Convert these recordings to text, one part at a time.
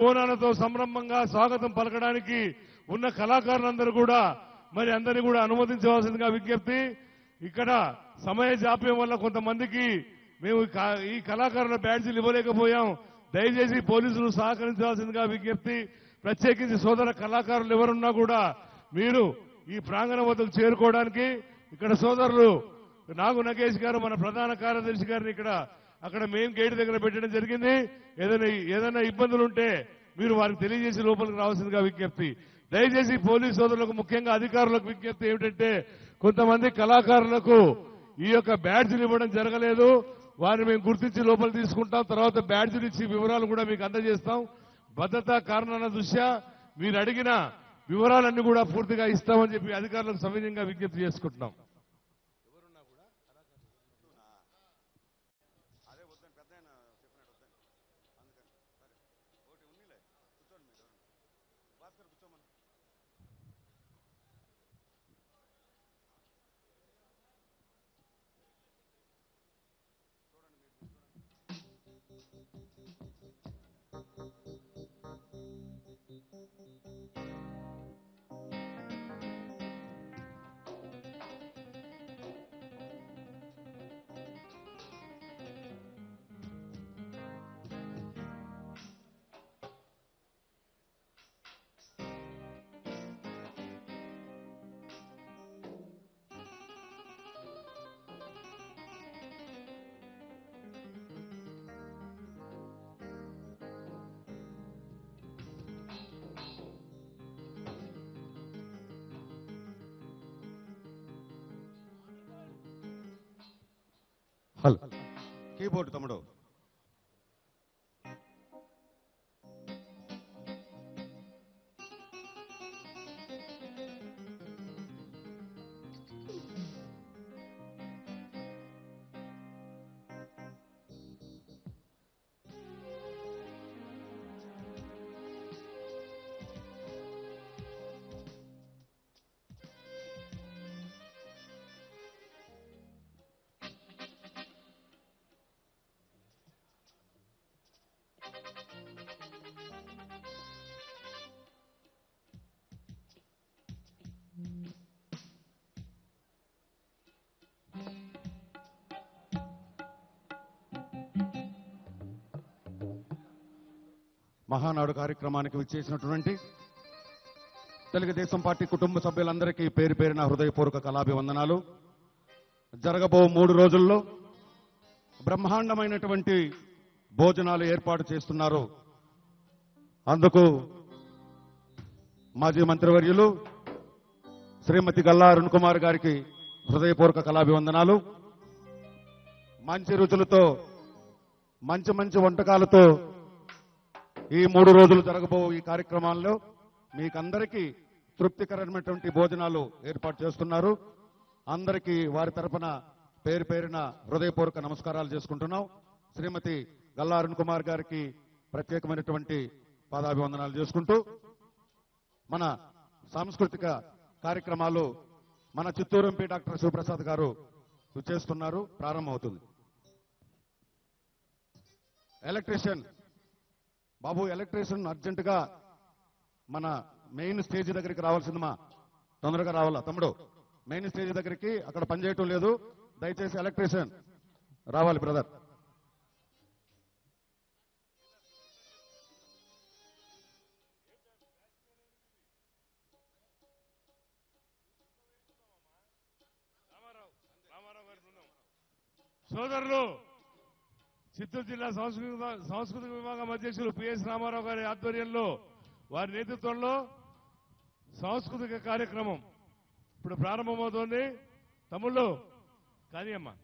బోనాలతో సంరంభంగా స్వాగతం పలకడానికి ఉన్న కళాకారులందరూ కూడా మరి అందరినీ కూడా అనుమతించవలసిందిగా విజ్ఞప్తి. ఇక్కడ సమయ జాప్యం వల్ల కొంతమందికి మేము ఈ కళాకారుల బ్యాడ్జీలు ఇవ్వలేకపోయాం. దయచేసి పోలీసులు సహకరించాల్సిందిగా విజ్ఞప్తి. ప్రత్యేకించి సోదర కళాకారులు ఎవరున్నా కూడా మీరు ఈ ప్రాంగణం వద్దకు చేరుకోవడానికి ఇక్కడ సోదరులు నాగు నగేష్ గారు మన ప్రధాన కార్యదర్శి గారిని అక్కడ మెయిన్ గేట్ దగ్గర పెట్టడం జరిగింది. ఏదైనా ఇబ్బందులు ఉంటే మీరు వారికి తెలియజేసి లోపలికి రావాల్సిందిగా విజ్ఞప్తి. దయచేసి పోలీసు సోదరులకు ముఖ్యంగా అధికారులకు విజ్ఞప్తి ఏమిటంటే కొంతమంది కళాకారులకు ఈ యొక్క బ్యాడ్జీలు ఇవ్వడం జరగలేదు. వారిని మేము గుర్తించి లోపలికి తీసుకుంటాం. తర్వాత బ్యాడ్జీలు ఇచ్చి వివరాలు కూడా మీకు అందజేస్తాం. భద్రతా కారణాల దృష్ట్యా మీరు అడిగిన వివరాలన్నీ కూడా పూర్తిగా ఇస్తామని చెప్పి అధికారులకు సవినయంగా విజ్ఞప్తి చేసుకుంటున్నాం. హలో కీబోర్డ్ తమ్ముడు. మహానాడు కార్యక్రమానికి విచ్చేసినటువంటి తెలుగుదేశం పార్టీ కుటుంబ సభ్యులందరికీ పేరు పేరున హృదయపూర్వక కళాభివందనాలు. జరగబో 3 రోజుల్లో బ్రహ్మాండమైనటువంటి భోజనాలు ఏర్పాటు చేస్తున్నారు. అందుకు మాజీ మంత్రివర్యులు శ్రీమతి గల్లా అరుణ్ కుమార్ గారికి హృదయపూర్వక కళాభివందనాలు. మంచి రుచులతో మంచి మంచి వంటకాలతో ఈ 3 రోజులు జరగబో ఈ కార్యక్రమాల్లో మీకందరికీ తృప్తికరమైనటువంటి భోజనాలు ఏర్పాటు చేస్తున్నారు. అందరికీ వారి తరపున పేరు పేరున హృదయపూర్వక నమస్కారాలు చేసుకుంటున్నాం. శ్రీమతి గల్లా అరుణ్ కుమార్ గారికి ప్రత్యేకమైనటువంటి పాదాభివందనాలు చేసుకుంటూ మన సాంస్కృతిక కార్యక్రమాలు మన చిత్తూరు ఎంపీ డాక్టర్ శివప్రసాద్ గారు చేస్తున్నారు. ప్రారంభమవుతుంది. ఎలక్ట్రీషియన్ బాబు, ఎలక్ట్రీషియన్ అర్జెంటుగా మన మెయిన్ స్టేజ్ దగ్గరికి రావాల్సిందమ్మా. తొందరగా రావాలా తమ్ముడు. మెయిన్ స్టేజ్ దగ్గరికి అక్కడ పనిచేయటం లేదు. దయచేసి ఎలక్ట్రీషియన్ రావాలి బ్రదర్. సోదరులు, చిత్తూరు జిల్లా సాంస్కృతిక విభాగం అధ్యక్షులు పిఎస్ రామారావు గారి ఆధ్వర్యంలో వారి నేతృత్వంలో సాంస్కృతిక కార్యక్రమం ఇప్పుడు ప్రారంభమవుతోంది. తమ్ముళ్ళు కానీ అమ్మా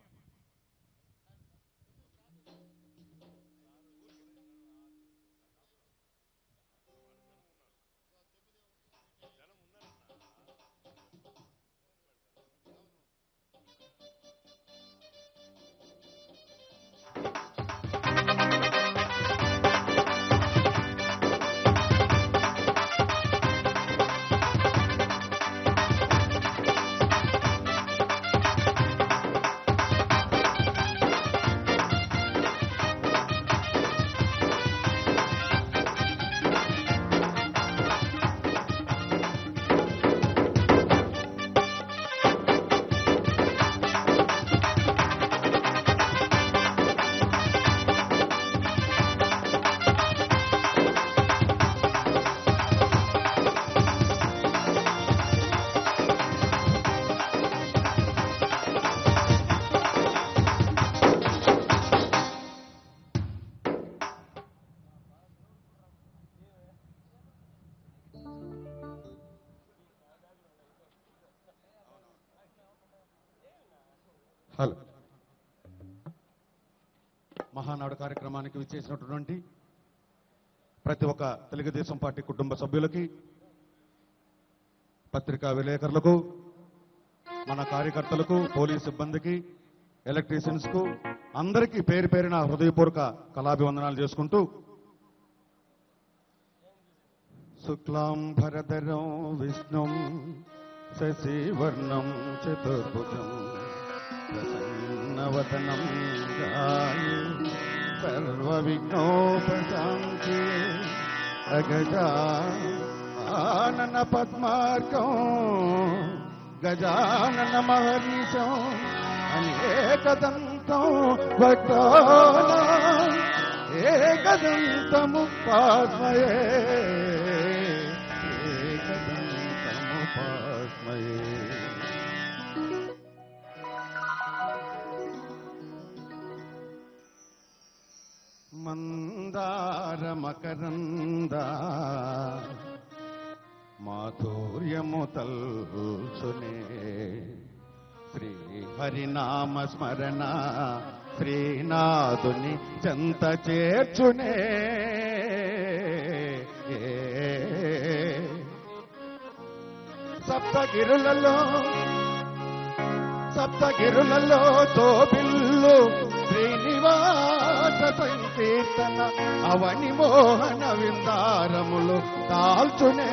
హలో మహానాడు కార్యక్రమానికి విచ్చేసినటువంటి ప్రతి ఒక్క తెలుగుదేశం పార్టీ కుటుంబ సభ్యులకి, పత్రికా విలేకరులకు, మన కార్యకర్తలకు, పోలీస్ సిబ్బందికి, ఎలక్ట్రీషియన్స్ కు అందరికీ పేరు పేరిన హృదయపూర్వక కళాభివందనాలు చేసుకుంటూ, శుక్లాం భరధరం విష్ణుం శశివర్ణం చతుర్భుజం ప్రసన్నవదనం ధ్యాయే సర్వవిఘ్నోపశాంతి గజానన పద్మార్కం గజానన మహర్నిశం అనేకదంతం భక్తానాం ఏకదంతముపాస్మయే ఏకదంతముపాస్మయే. మందార మకరంద మాధుర్యము తల్సునే శ్రీ హరినామ స్మరణ శ్రీనాథుని చెంత చేర్చునే. సప్తగిరులలో తోబిల్లు శ్రీనివాస సంకీర్తన అవని మోహన విందారములు దాల్చునే.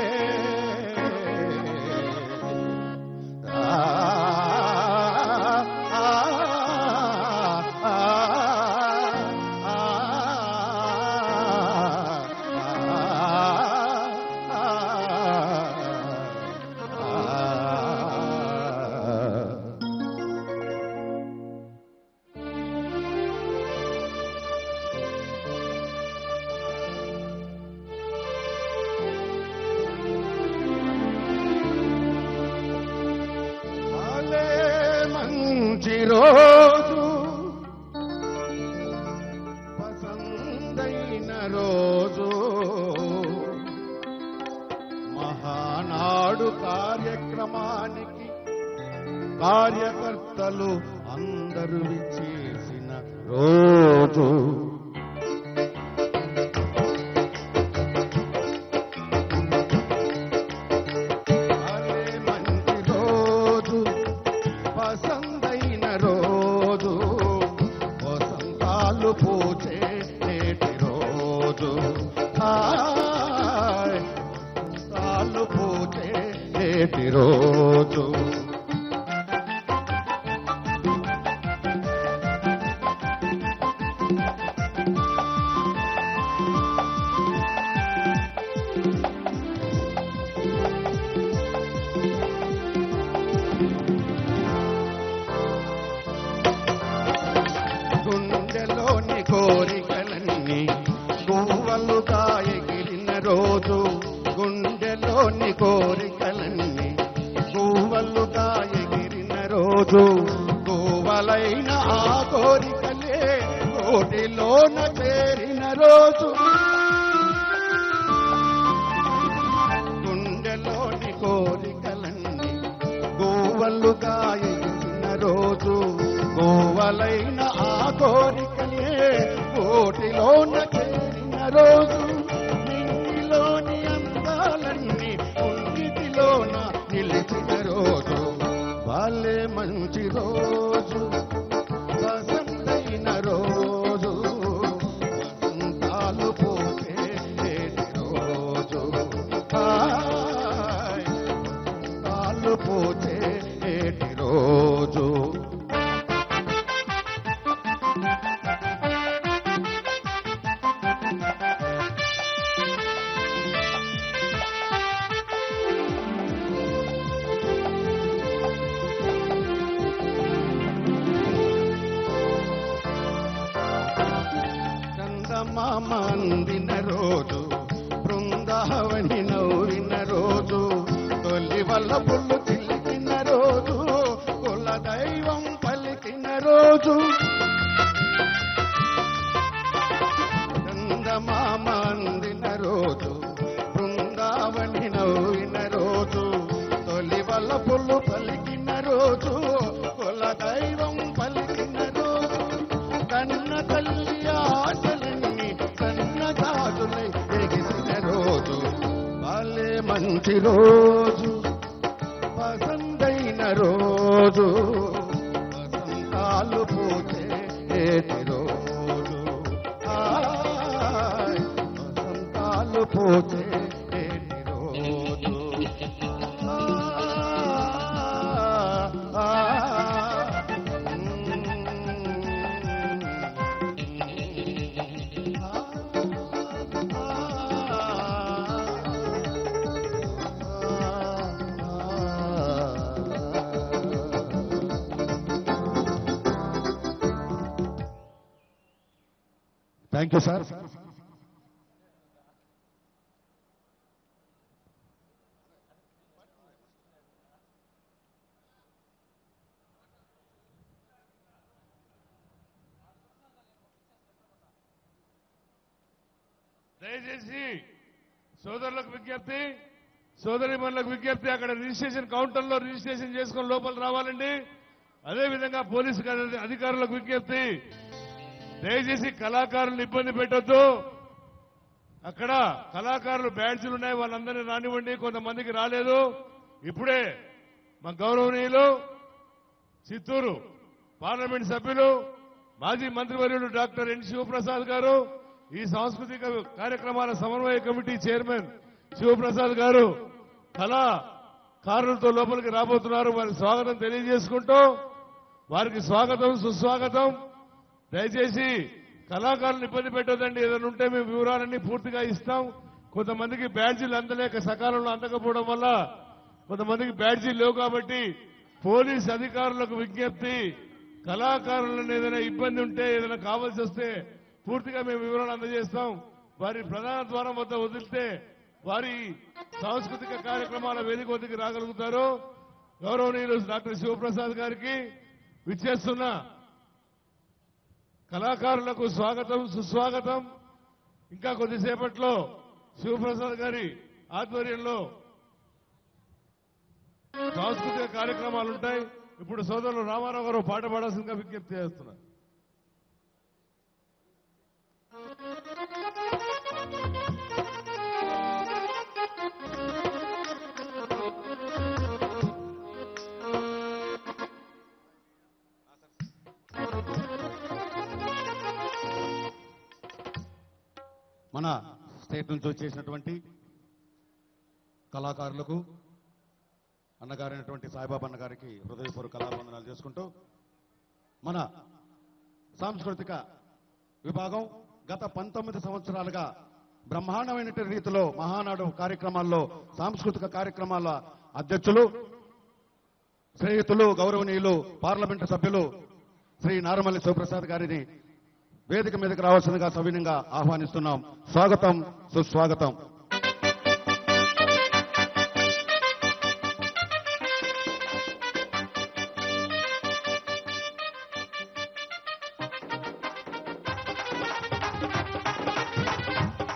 రోజు పసందైన రోజు మహానాడు కార్యక్రమానికి కార్యకర్తలు అందరూ విచ్చేసిన రోజు. పూచే నేటి రోజు సాలు పూచే నేటి రోజు. కోరికలన్నీ గువ్వలుగా ఎగిరిన రోజు, గుండెలోని కోరికలన్నీ గువ్వలుగా ఎగిరిన రోజు, గువ్వలైన ఆ కోరికలే కోటిలోన చేరిన రోజు. గుండెలోని కోరికలన్నీ గువ్వలుగా ఎగిరిన రోజు, గువ్వలైన ఆ కోరికలే కోటిలోన చేరిన రోజు. నింగిలోని అందాలన్నీ ఉన్నిటిలోన నిలిచిన రోజు, వాళ్ళే మంచి రోజు వసంతైన రోజు, వసంతాలు పోతే రోజు, వసంతాలు పోతే రోజు. చందమామ అందిన రోజు, బృందావని నవ్విన రోజు, తొలి వల్లపుల్లు చిలికిన రోజు, కుల దైవం పలికిన రోజు. చందమామ అందిన రోజు, బృందావని నవ్విన రోజు, తొలి వల్లపుల్లు పలికిన రోజు, కుల దైవం పలికిన మంచి రోజు వసంతైన రోజు వసంతాలు పూచే రోజు వసంతాలు పూచే రోజు థ్యాంక్ యూ సార్. దయచేసి సోదరులకు విజ్ఞప్తి, సోదరిమణులకు విజ్ఞప్తి, అక్కడ రిజిస్ట్రేషన్ కౌంటర్లో రిజిస్ట్రేషన్ చేసుకుని లోపల రావాలండి. అదేవిధంగా పోలీసు అధికారులకు విజ్ఞప్తి, దయచేసి కళాకారులను ఇబ్బంది పెట్టొద్దు. అక్కడ కళాకారులు బ్యాడ్జీలు ఉన్నాయి, వాళ్ళందరినీ రానివ్వండి. కొంతమందికి రాలేదు. ఇప్పుడే మా గౌరవనీయులు చిత్తూరు పార్లమెంట్ సభ్యులు మాజీ మంత్రివర్యులు డాక్టర్ ఎన్ శివప్రసాద్ గారు, ఈ సాంస్కృతిక కార్యక్రమాల సమన్వయ కమిటీ చైర్మన్ శివప్రసాద్ గారు కళాకారులతో లోపలికి రాబోతున్నారు. వారికి స్వాగతం తెలియజేసుకుంటూ, వారికి స్వాగతం సుస్వాగతం. దయచేసి కళాకారులను ఇబ్బంది పెట్టొద్దండి. ఏదైనా ఉంటే మేము వివరాలన్నీ పూర్తిగా ఇస్తాం. కొంతమందికి బ్యాడ్జీలు అందలేక సకాలంలో అందకపోవడం వల్ల కొంతమందికి బ్యాడ్జీలు లేవు. కాబట్టి పోలీస్ అధికారులకు విజ్ఞప్తి, కళాకారులను ఏదైనా ఇబ్బంది ఉంటే, ఏదైనా కావాల్సి వస్తే పూర్తిగా మేము వివరాలు అందజేస్తాం. వారి ప్రధాన ద్వారం వద్ద వదిలితే వారి సాంస్కృతిక కార్యక్రమాల వేదిక వద్దకు రాగలుగుతారు. గౌరవనీయులు డాక్టర్ శివప్రసాద్ గారికి విచ్చేస్తున్న కళాకారులకు స్వాగతం సుస్వాగతం. ఇంకా కొద్దిసేపట్లో శివప్రసాద్ గారి ఆధ్వర్యంలో సాంస్కృతిక కార్యక్రమాలు ఉంటాయి. ఇప్పుడు సోదరులు రామారావు గారు పాట పాడాల్సిందిగా విజ్ఞప్తి చేస్తున్నారు. మన స్టేట్ నుంచి వచ్చేసినటువంటి కళాకారులకు అన్నగారైనటువంటి సాయిబాబా అన్న గారికి హృదయపూర్వక కళావందనాలు చేసుకుంటూ, మన సాంస్కృతిక విభాగం గత 19 సంవత్సరాలుగా బ్రహ్మాండమైనటువంటి రీతిలో మహానాడు కార్యక్రమాల్లో, సాంస్కృతిక కార్యక్రమాల అధ్యక్షులు, స్నేహితులు, గౌరవనీయులు పార్లమెంటు సభ్యులు శ్రీ నారమల్లి శివప్రసాద్ గారిని వేదిక మీదకి రావాల్సిందిగా సవినయంగా ఆహ్వానిస్తున్నాం. స్వాగతం సుస్వాగతం.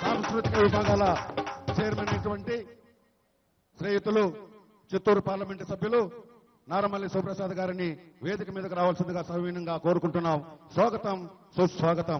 సాంస్కృతిక విభాగాల చైర్మన్ అయినటువంటి శ్రేయుతులు చిత్తూరు పార్లమెంటు సభ్యులు నారమల్లి శివప్రసాద్ గారిని వేదిక మీదకు రావాల్సిందిగా సవినయంగా కోరుకుంటున్నాం. స్వాగతం సుస్వాగతం.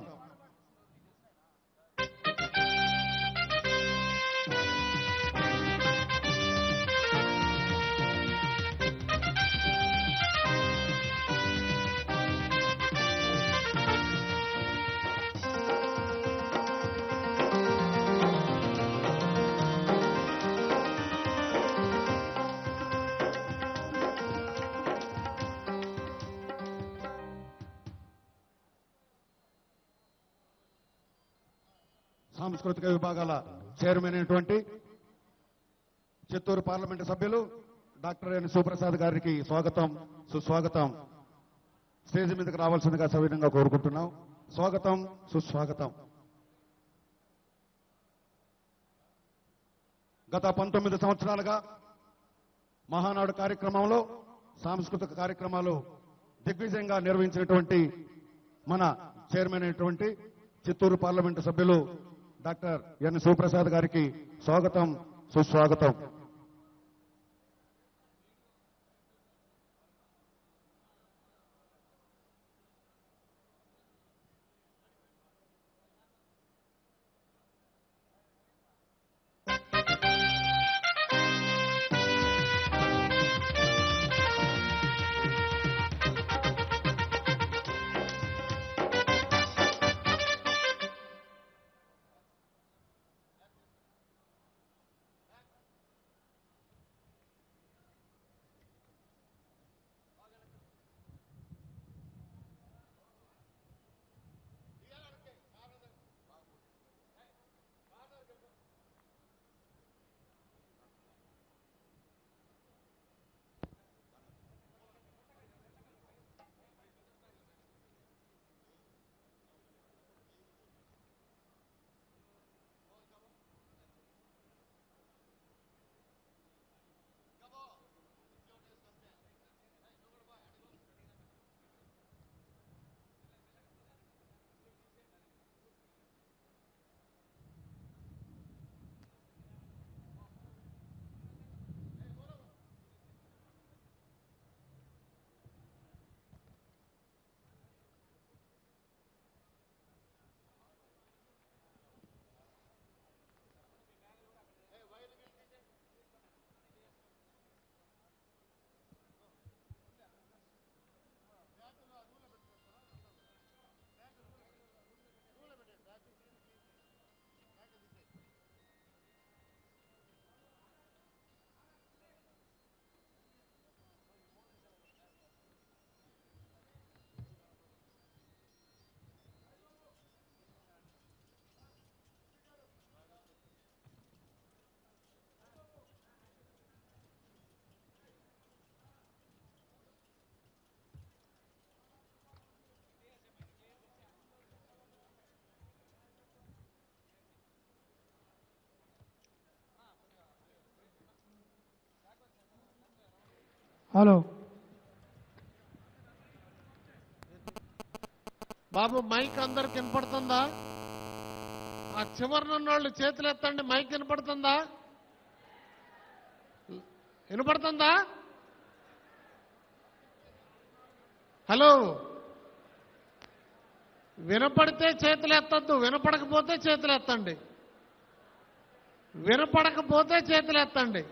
సాంస్కృతిక విభాగాల చైర్మన్ అయినటువంటి చిత్తూరు పార్లమెంటు సభ్యులు డాక్టర్ ఎన్ శివప్రసాద్ గారికి స్వాగతం సుస్వాగతం. స్టేజ్ మీదకి రావాల్సిందిగా సవినయంగా కోరుకుంటున్నాం. స్వాగతం సుస్వాగతం. గత 19 సంవత్సరాలుగా మహానాడు కార్యక్రమంలో సాంస్కృతిక కార్యక్రమాలు దిగ్విజయంగా నిర్వహించినటువంటి మన చైర్మన్ అయినటువంటి చిత్తూరు పార్లమెంటు సభ్యులు డాక్టర్ ఎన్ శివప్రసాద్ గారికి స్వాగతం సుస్వాగతం. హలో బాబు మైక్ అందరికి వినపడుతుందా? ఆ చివరినున్న వాళ్ళు చేతులు ఎత్తండి. మైక్ వినపడుతుందా? వినపడుతుందా? హలో, వినపడితే చేతులు ఎత్తద్దు, వినపడకపోతే చేతులు ఎత్తండి. వినపడకపోతే చేతులు ఎత్తండి.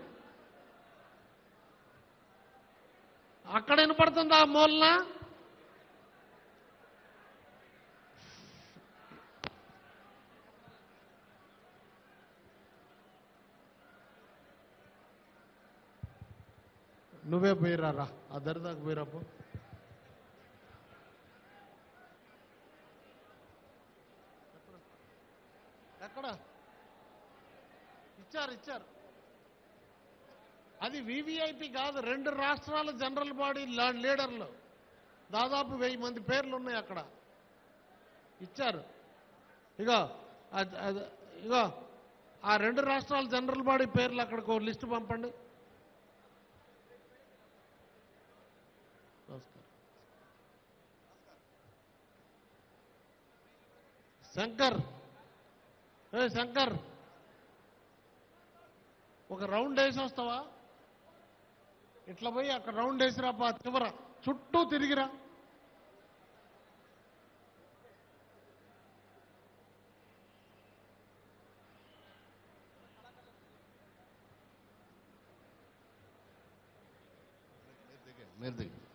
అక్కడ వినపడుతుందా ఆ మూలన? నువ్వే పోయిరారా, ఆ దరిదాకా పోయిరాపు. ఎక్కడ ఇచ్చారు? అది వివిఐపి కాదు, 2 రాష్ట్రాల జనరల్ బాడీ లీడర్లు, దాదాపు 1000 మంది పేర్లు ఉన్నాయి అక్కడ. ఇచ్చారు. ఇగో ఇగో ఆ 2 రాష్ట్రాల జనరల్ బాడీ పేర్లు అక్కడికి ఒక లిస్టు పంపండి. శంకర్, శంకర్, ఒక రౌండ్ వేసి వస్తావా? ఇట్లా పోయి అక్కడ రౌండ్ వేసిరా, చివర చుట్టూ తిరిగిరా. మీరు దిగి